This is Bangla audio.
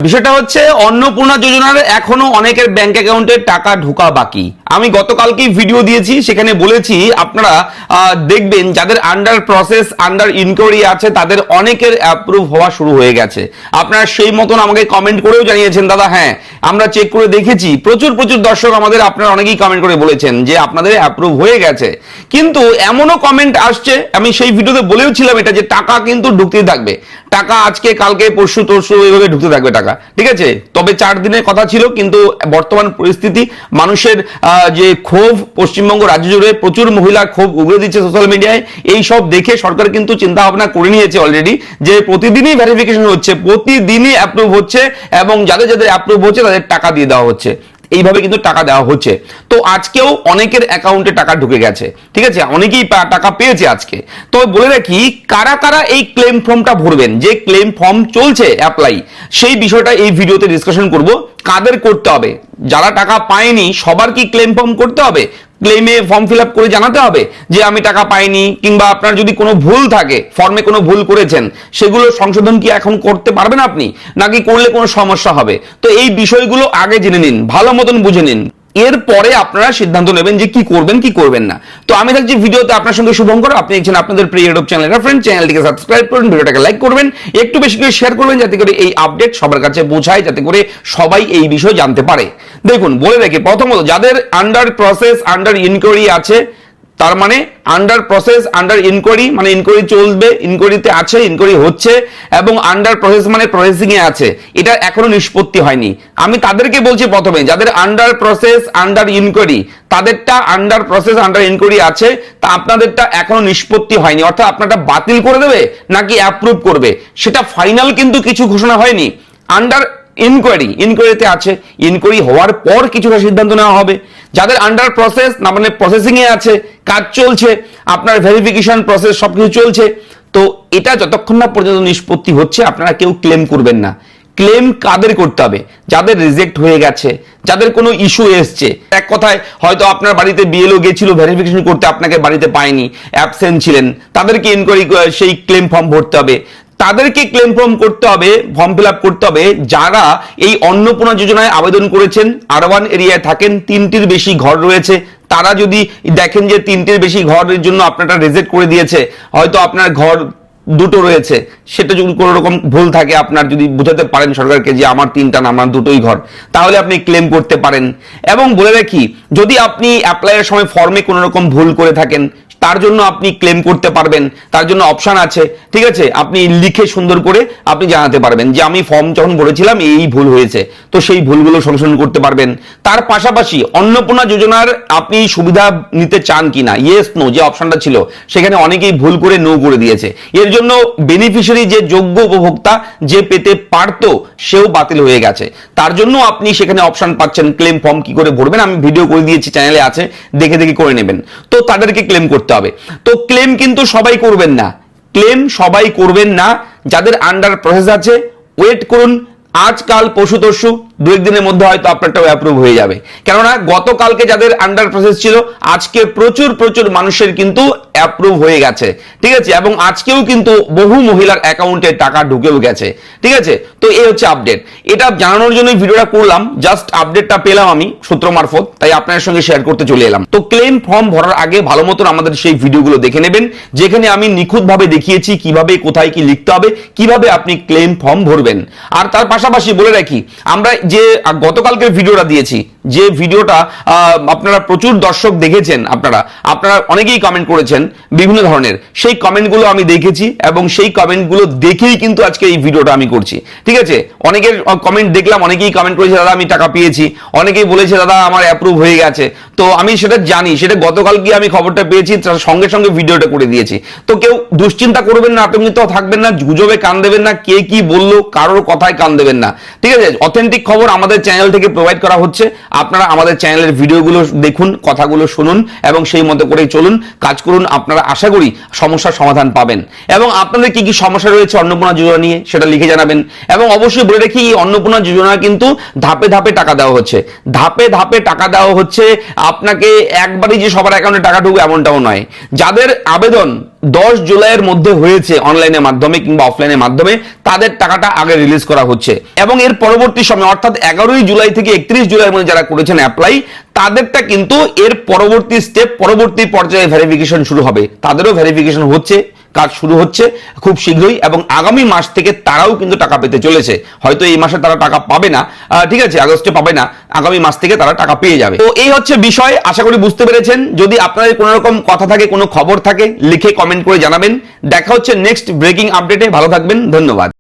বিষয়টা হচ্ছে অন্নপূর্ণা যোজনার এখনো অনেকের ব্যাংক অ্যাকাউন্টে টাকা ঢোকা বাকি। আমি গতকালকেই ভিডিও দিয়েছি, সেখানে বলেছি আপনারা দেখবেন যাদের আন্ডার প্রসেস আন্ডার ইনকোয়ারি আছে তাদের অনেকের অ্যাপ্রুভ হওয়া শুরু হয়ে গেছে। আপনারা সেই মতন আমাকে কমেন্ট করেও জানিয়েছেন, দাদা হ্যাঁ আমরা চেক করে দেখেছি। প্রচুর দর্শক আমাদের আপনারা অনেকেই কমেন্ট করে বলেছেন যে আপনাদের অ্যাপ্রুভ হয়ে গেছে। কিন্তু এমনও কমেন্ট আসছে, আমি সেই ভিডিওতে বলেওছিলাম এটা, যে টাকা কিন্তু ঢুকতেই থাকবে, টাকা আজকে কালকে পরশু তরশু এইভাবে ঢুকতে থাকবে টাকা, ঠিক আছে। তবে 4 দিনের কথা ছিল, কিন্তু বর্তমান পরিস্থিতি মানুষের যে ক্ষোভ, পশ্চিমবঙ্গ রাজ্য জুড়ে প্রচুর মহিলা ক্ষোভ উগড়ে দিচ্ছে সোশ্যাল মিডিয়ায়। এই সব দেখে সরকার কিন্তু চিন্তা ভাবনা করে নিয়েছে অলরেডি, যে প্রতিদিনই ভেরিফিকেশন হচ্ছে, প্রতিদিনই অ্যাপ্রুভ হচ্ছে, এবং যাদের যাদের অ্যাপ্রুভ হচ্ছে তাদের টাকা দিয়ে দেওয়া হচ্ছে। এইভাবে কিন্তু টাকা দেওয়া হচ্ছে। তো আজকেও অনেকের অ্যাকাউন্টে টাকা ঢুকে গেছে, ঠিক আছে, অনেকেই টাকা পেয়েছে আজকে। তো বলে রাখি, কারা কারা এই ক্লেম ফর্মটা ভরবেন, যে ক্লেম ফর্ম চলছে অ্যাপ্লাই, সেই বিষয়টা এই ভিডিওতে ডিসকাশন করব। কাদের করতে হবে, যারা টাকা পায়নি সবার কি ক্লেম ফর্ম করতে হবে, ক্লেমে ফর্ম ফিল আপ করে জানাতে হবে যে আমি টাকা পাইনি, কিংবা আপনার যদি কোনো ভুল থাকে, ফর্মে কোনো ভুল করেছেন, সেগুলো সংশোধন কি এখন করতে পারবেন আপনি, নাকি করলে কোনো সমস্যা হবে। তো এই বিষয়গুলো আগে জেনে নিন, ভালো মতন বুঝে নিন, এরপরে আপনারা সিদ্ধান্ত নেবেন যে কি করবেন কি করবেন না। তো আমি থাকছি ভিডিওতে আপনার সঙ্গে শুভঙ্কর, আপনি দেখছেন আপনাদের প্রিয় ইউটিউব চ্যানেল রেফারেন্স। চ্যানেলটিকে সাবস্ক্রাইব করুন, ভিডিওটাকে লাইক করবেন, একটু বেশি করে শেয়ার করবেন, যাতে করে এই আপডেট সবার কাছে পৌঁছায়, যাতে করে সবাই এই বিষয় জানতে পারে। দেখুন বলে রাখি, প্রথমত যাদের আন্ডার প্রসেস আন্ডার ইনকোয়ারি আছে, তার মানে আন্ডার প্রসেস আন্ডার ইনকোয়ারি মানে ইনকোয়ারি চলবে, ইনকোয়ারিতে আছে, ইনকোয়ারি হচ্ছে, এবং আন্ডার প্রসেস মানে প্রসেসিং এ আছে, এটা এখনো নিষ্পত্তি হয়নি। আমি তাদেরকে বলছি প্রথমে, যাদের আন্ডার প্রসেস আন্ডার ইনকোয়ারি, তাদেরটা আন্ডার প্রসেস আন্ডার ইনকোয়ারি আছে, তা আপনাদেরটা এখনো নিষ্পত্তি হয়নি, অর্থাৎ আপনারটা বাতিল করে দেবে নাকি অ্যাপ্রুভ করবে সেটা ফাইনাল কিন্তু কিছু ঘোষণা হয়নি। আন্ডার ইনকোয়ারিতে আছে, ইনকোয়ারি হওয়ার পর কিছুটা সিদ্ধান্ত নেওয়া হবে। যাদের আন্ডার প্রসেস না মানে প্রসেসিং এ আছে, কাজ চলছে, আপনার ভেরিফিকেশন প্রসেস সবকিছু চলছে, তো এটা যতক্ষণ না পর্যন্ত নিষ্পত্তি হচ্ছে আপনারা কেউ ক্লেম করবেন না। ক্লেম কাদের করতে হবে, যাদের রিজেক্ট হয়ে গেছে, যাদের কোনো ইস্যু এসছে, এক কথায় হয়তো আপনার বাড়িতে বিএলও গেছিল ভেরিফিকেশন করতে, আপনাকে বাড়িতে পায়নি, অ্যাবসেন্ট ছিলেন, তাদেরকে ইনকোয়ারি সেই ক্লেম ফর্ম ভরতে হবে। তাদেরকে ক্লেম ফর্ম করতে হবে, ফর্ম ফিল আপ করতে হবে যারা এই অন্নপূর্ণা যোজনায় আবেদন করেছেন, আরবান এরিয়ায় থাকেন, 3টির বেশি ঘর রয়েছে। তারা যদি দেখেন যে 3টির বেশি ঘরের জন্য আপনারটা রিজেক্ট করে দিয়েছে, হয়তো আপনার ঘর 2টো রয়েছে, সেটা যদি কোনো রকম ভুল থাকে, আপনার যদি বুঝাতে পারেন সরকারকে যে আমার 3টা না আমার 2টোই ঘর, তাহলে আপনি ক্লেম করতে পারেন। এবং বলে রাখি, যদি আপনি অ্যাপ্লাইয়ের সময় ফর্মে কোনো রকম ভুল করে থাকেন, তার জন্য আপনি ক্লেম করতে পারবেন, তার জন্য অপশন আছে, ঠিক আছে। আপনি লিখে সুন্দর করে আপনি জানাতে পারবেন যে আমি ফর্ম যখন ভরেছিলাম এই ভুল হয়েছে, তো সেই ভুলগুলো সংশোধন করতে পারবেন। তার পাশাপাশি অন্নপূর্ণা যোজনার আপনি সুবিধা নিতে চান কিনা, ইয়েস নো যে অপশনটা ছিল, সেখানে অনেকেই ভুল করে নো করে দিয়েছে। এর জন্য বেনিফিশিয়ারি যে যোগ্য উপভোক্তা যে পেতে পারতো, সেও বাতিল হয়ে গেছে। তার জন্য আপনি সেখানে অপশন পাচ্ছেন ক্লেম ফর্ম কি করে ভরবেন, আমি ভিডিও করে দিয়েছি, চ্যানেলে আছে, দেখে করে নেবেন। তো তাদেরকে ক্লেম করতে হবে। তো ক্লেম কিন্তু সবাই করবেন না, ক্লেম সবাই করবেন না। যাদের আন্ডার প্রসেস আছে ওয়েট করুন, আজকাল পরশু তরশু 2-1 দিনের মধ্যে হয়তো আপনারটাও অ্যাপ্রুভ হয়ে যাবে। কেননা গতকালকে যাদের আন্ডার প্রসেস ছিল, আজকে প্রচুর মানুষের কিন্তু অ্যাপ্রুভ হয়ে গেছে, ঠিক আছে। এবং আজকেও কিন্তু বহু মহিলার অ্যাকাউন্টে টাকা ঢুকেও গেছে, ঠিক আছে। তো এই হচ্ছে আপডেট, এটা জানানোর জন্য ভিডিওটা করলাম, জাস্ট আপডেটটা পেলাম আমি সূত্র মারফত, তাই আপনার সঙ্গে শেয়ার করতে চলে এলাম। তো ক্লেম ফর্ম ভরার আগে ভালো মতন আমাদের সেই ভিডিওগুলো দেখে নেবেন, যেখানে আমি নিখুঁতভাবে দেখিয়েছি কিভাবে কোথায় কি লিখতে হবে, কিভাবে আপনি ক্লেম ফর্ম ভরবেন। আর তার পাশাপাশি বলে রাখি, আমরা যে গতকালকের ভিডিওটা দিয়েছি, যে ভিডিওটা আপনারা প্রচুর দর্শক দেখেছেন, আপনারা অনেকেই কমেন্ট করেছেন বিভিন্ন ধরনের, সেই কমেন্টগুলো আমি দেখেছি, এবং সেই কমেন্টগুলো দেখেই কিন্তু আজকে এই ভিডিওটা আমি করছি, ঠিক আছে। অনেকের কমেন্ট দেখলাম, অনেকেই কমেন্ট করেছে দাদা আমি টাকা পেয়েছি, অনেকেই বলেছে দাদা আমার অ্যাপ্রুভ হয়ে গেছে। তো আমি সেটা জানি, সেটা গতকাল গিয়ে আমি খবরটা পেয়েছি, তার সঙ্গে সঙ্গে ভিডিওটা করে দিয়েছি। তো কেউ দুশ্চিন্তা করবেন না, আতঙ্কিত থাকবেন না, গুজবে কান দেবেন না, কে কি বললো কারোর কথায় কান দেবেন না, ঠিক আছে। অথেন্টিক খবর আমাদের চ্যানেল থেকে প্রোভাইড করা হচ্ছে, আপনারা আমাদের চ্যানেলের ভিডিওগুলো দেখুন, কথাগুলো শুনুন, এবং সেই মতো করেই চলুন, কাজ করুন, আপনারা আশা করি সমস্যার সমাধান পাবেন। এবং আপনাদের কি কি সমস্যা রয়েছে অন্নপূর্ণা যোজনা নিয়ে সেটা লিখে জানাবেন। এবং অবশ্যই বলে রাখি, এই অন্নপূর্ণা যোজনা কিন্তু ধাপে ধাপে টাকা দেওয়া হচ্ছে, ধাপে ধাপে টাকা দেওয়া হচ্ছে। আপনাকে একবারই যে সবার অ্যাকাউন্টে টাকা ঢুকবে এমনটাও নয়। যাদের আবেদন 10 জুলাইয়ের মধ্যে হয়েছে অনলাইনের মাধ্যমে কিংবা অফলাইনের মাধ্যমে, তাদের টাকাটা আগে রিলিজ করা হচ্ছে। এবং এর পরবর্তী সময় অর্থাৎ 11 জুলাই থেকে 31 জুলাইয়ের মধ্যে যারা করেছেন অ্যাপ্লাই, তাদেরটা কিন্তু এর পরবর্তী স্টেপ, পরবর্তী পর্যায়ে ভেরিফিকেশন শুরু হবে। তাদেরও ভেরিফিকেশন হচ্ছে, কাজ শুরু হচ্ছে খুব শীঘ্রই, এবং আগামী মাস থেকে তারাও কিন্তু টাকা পেতে চলেছে। হয়তো এই মাসে তারা টাকা পাবে না, ঠিক আছে, আগস্টে পাবে না, আগামী মাস থেকে তারা টাকা পেয়ে যাবে। তো এই হচ্ছে বিষয়, আশা করি বুঝতে পেরেছেন। যদি আপনাদের কোনো রকম কথা থাকে, কোনো খবর থাকে, লিখে কমেন্ট করে জানাবেন। দেখা হচ্ছে নেক্সট ব্রেকিং আপডেটে। ভালো থাকবেন, ধন্যবাদ।